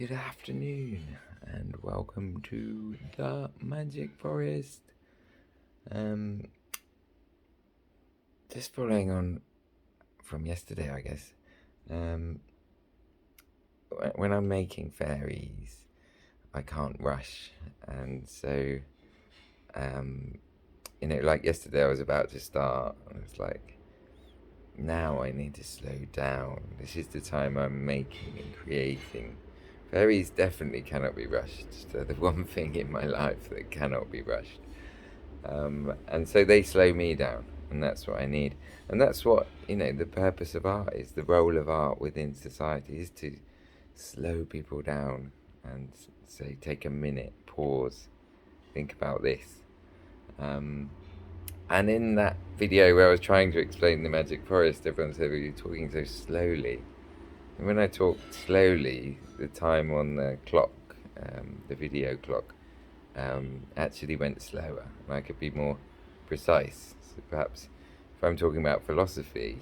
Good afternoon and welcome to the Magic Forest. Just following on from yesterday, I guess. When I'm making fairies, I can't rush, and so like yesterday, I was about to start, and it's like, now I need to slow down. This is the time I'm making and creating. Fairies definitely cannot be rushed. They're the one thing in my life that cannot be rushed. And so they slow me down, and that's what I need. And that's what, the purpose of art is. The role of art within society is to slow people down and say, take a minute, pause, think about this. And in that video where I was trying to explain the magic forest, everyone said, well, you're talking so slowly. And when I talked slowly, the time on the clock, the video clock, actually went slower, and I could be more precise. So perhaps if I'm talking about philosophy,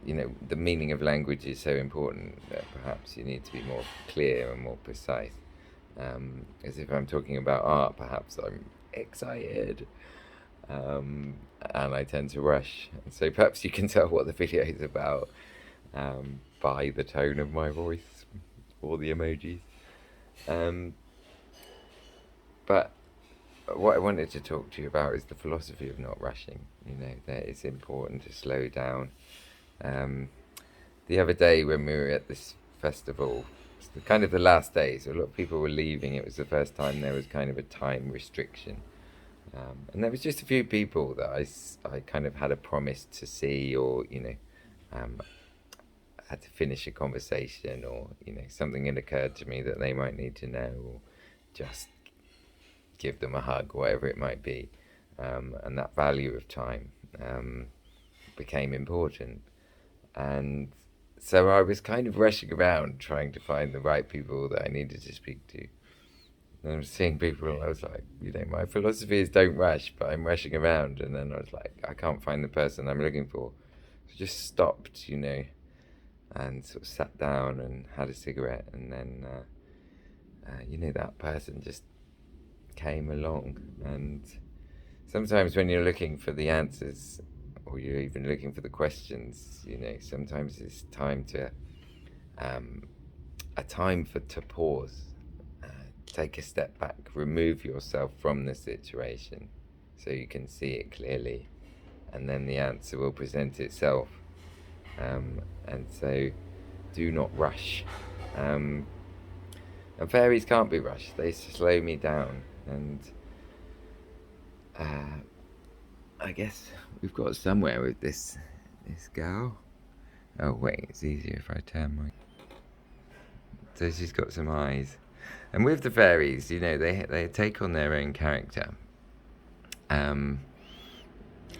the meaning of language is so important that perhaps you need to be more clear and more precise. As if I'm talking about art, perhaps I'm excited, and I tend to rush. And so perhaps you can tell what the video is about by the tone of my voice or the emojis. But what I wanted to talk to you about is the philosophy of not rushing. That it's important to slow down. The other day when we were at this festival, it's kind of the last day, so a lot of people were leaving. It was the first time there was kind of a time restriction. And there was just a few people that I kind of had a promise to see, or, had to finish a conversation, or, something had occurred to me that they might need to know, or just give them a hug, whatever it might be. And that value of time became important. And so I was kind of rushing around trying to find the right people that I needed to speak to. And I was seeing people, and I was like, my philosophy is don't rush, but I'm rushing around. And then I was like, I can't find the person I'm looking for. So I just stopped, and sort of sat down and had a cigarette. And then, that person just came along. And sometimes when you're looking for the answers, or you're even looking for the questions, sometimes it's time to, to pause, take a step back, remove yourself from the situation so you can see it clearly, and then the answer will present itself. And so do not rush. And fairies can't be rushed. They slow me down. And I guess we've got somewhere with this girl. Oh wait, it's easier if I turn my... So she's got some eyes. And with the fairies, they take on their own character. And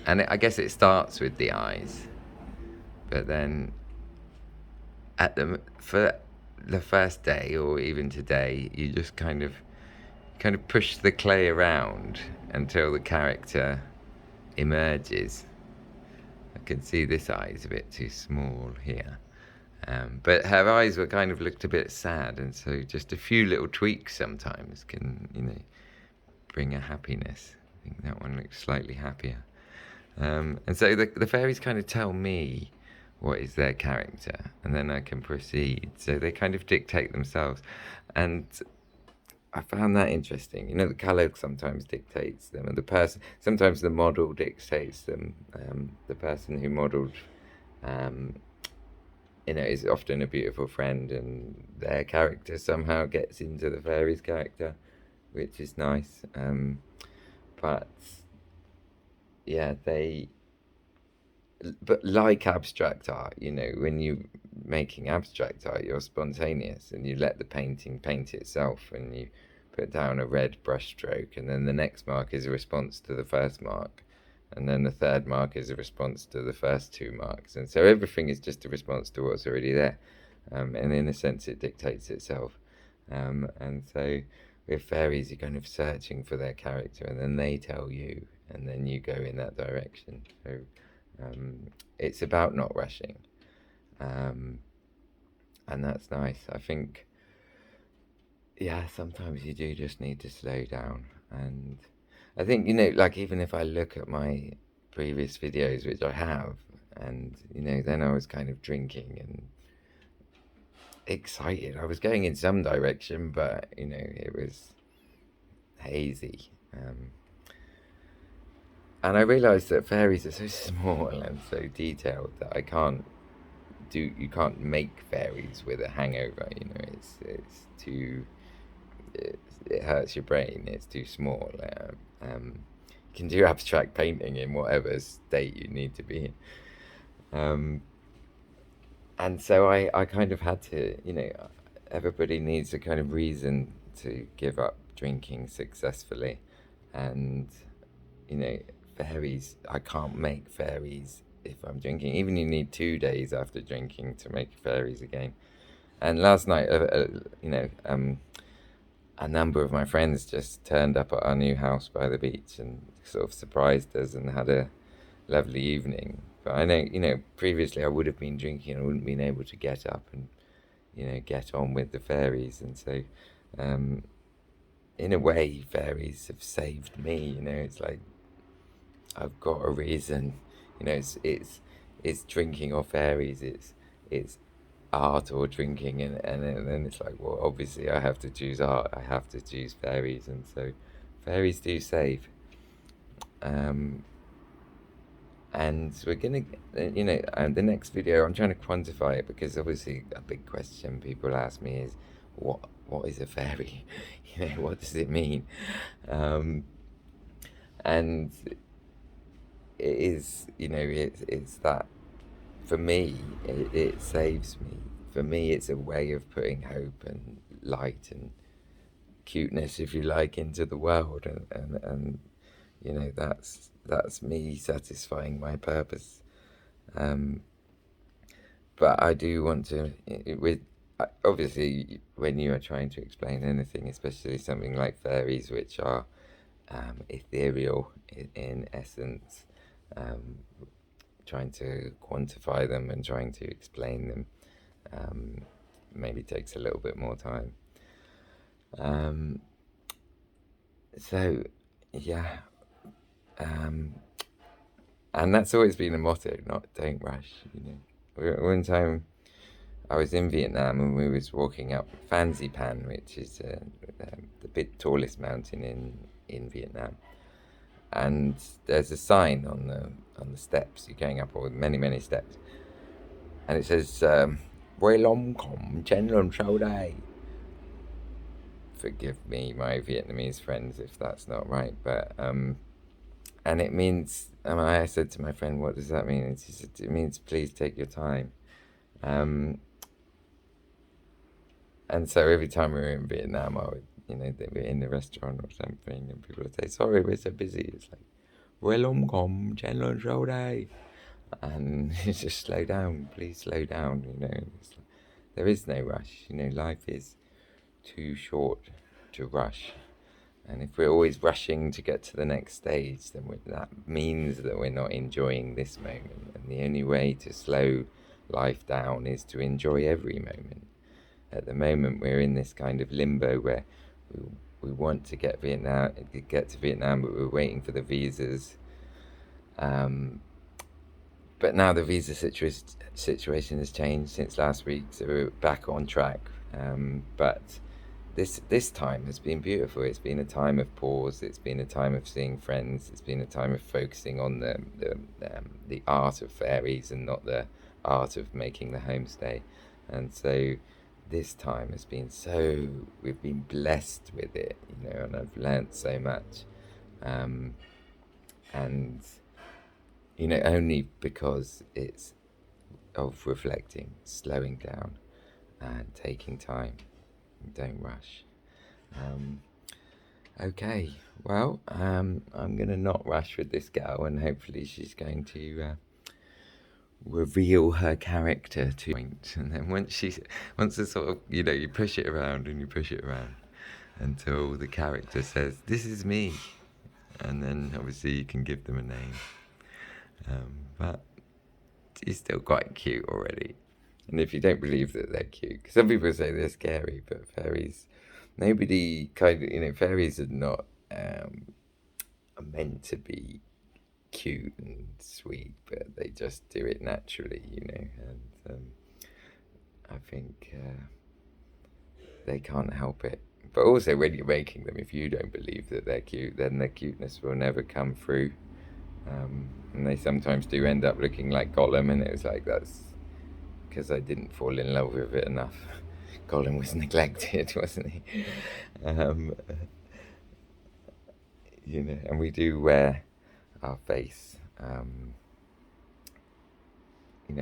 I guess it starts with the eyes. But then for the first day, or even today, you just kind of push the clay around until the character emerges. I can see this eye is a bit too small here. But her eyes looked a bit sad, and so just a few little tweaks sometimes can, bring a happiness. I think that one looks slightly happier. And so the fairies kind of tell me what is their character, and then I can proceed. So they kind of dictate themselves. And I found that interesting. The colour sometimes dictates them, and sometimes the model dictates them. The person who modelled, is often a beautiful friend, and their character somehow gets into the fairy's character, which is nice. But yeah, but like abstract art, when you're making abstract art, you're spontaneous, and you let the painting paint itself, and you put down a red brush stroke, and then the next mark is a response to the first mark, and then the third mark is a response to the first two marks, and so everything is just a response to what's already there, and in a sense it dictates itself. And so with fairies, you're kind of searching for their character, and then they tell you, and then you go in that direction. So it's about not rushing, and that's nice. I think yeah, sometimes you do just need to slow down. And I think, you know, like even if I look at my previous videos, which I have, and, you know, then I was kind of drinking and excited. I was going in some direction, but, you know, it was hazy. And I realised that fairies are so small and so detailed that you can't make fairies with a hangover. You know, it's too, it hurts your brain. It's too small. You can do abstract painting in whatever state you need to be in. And so I kind of had to, you know, everybody needs a kind of reason to give up drinking successfully. And, you know, fairies, I can't make fairies if I'm drinking. Even you need 2 days after drinking to make fairies again. And last night, you know, a number of my friends just turned up at our new house by the beach and sort of surprised us and had a lovely evening. But I know, you know, previously I would have been drinking and I wouldn't been able to get up and, you know, get on with the fairies. And so, in a way, fairies have saved me. You know, it's like I've got a reason. You know, it's drinking or fairies. It's art or drinking, and then it's like, well, obviously I have to choose art. I have to choose fairies, and so fairies do save. Um, and we're gonna, you know, the next video I'm trying to quantify it because obviously a big question people ask me is, what is a fairy? You know, what does it mean? And it is, you know, it's that for me, it saves me. For me, it's a way of putting hope and light and cuteness, if you like, into the world, and you know, that's me satisfying my purpose. Um, but I do want to, with obviously, when you are trying to explain anything, especially something like fairies, which are ethereal in essence, um, trying to quantify them and trying to explain them maybe takes a little bit more time. So, yeah. And that's always been a motto, not don't rush, you know. One time I was in Vietnam and we was walking up Phan Pan, which is the big tallest mountain in Vietnam. And there's a sign on the steps. You're going up with many steps, and it says lòng, không, chen, forgive me, my Vietnamese friends, if that's not right, but and it means. I said to my friend, "What does that mean?" And she said, "It means please take your time." And so every time we were in Vietnam, I would, you know, they were in the restaurant or something, and people would say, "Sorry, we're so busy." It's like, "Welcome, come, chen day," and it's just slow down, please slow down. You know, there is no rush. You know, life is too short to rush. And if we're always rushing to get to the next stage, then that means that we're not enjoying this moment. And the only way to slow life down is to enjoy every moment. At the moment, we're in this kind of limbo where we want to get to Vietnam, but we're waiting for the visas. But now the visa situation has changed since last week, so we're back on track. But this time has been beautiful. It's been a time of pause. It's been a time of seeing friends. It's been a time of focusing on the art of fairies and not the art of making the homestay. And so this time has been we've been blessed with it, you know, and I've learnt so much. And you know, only because it's of reflecting, slowing down, and taking time. Don't rush. Okay, well, I'm gonna not rush with this girl, and hopefully she's going to reveal her character to point. And then once the sort of, you know, you push it around and you push it around until the character says, "This is me," and then obviously you can give them a name. But she's still quite cute already. And if you don't believe that they're cute, because some people say they're scary, but fairies Nobody kind of, fairies are not are meant to be cute and sweet, but they just do it naturally. And I think they can't help it. But also, when you're making them, if you don't believe that they're cute, then their cuteness will never come through. And they sometimes do end up looking like Gollum, and it was like, that's because I didn't fall in love with it enough. Gollum was neglected, wasn't he? Um, and we do wear our face.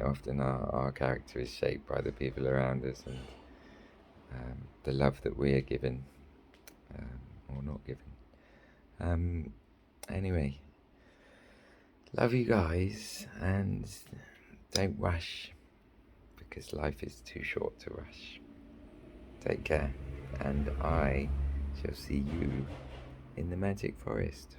Often our character is shaped by the people around us and the love that we are given or not given. Anyway, love you guys, and don't rush because life is too short to rush. Take care, and I shall see you in the magic forest.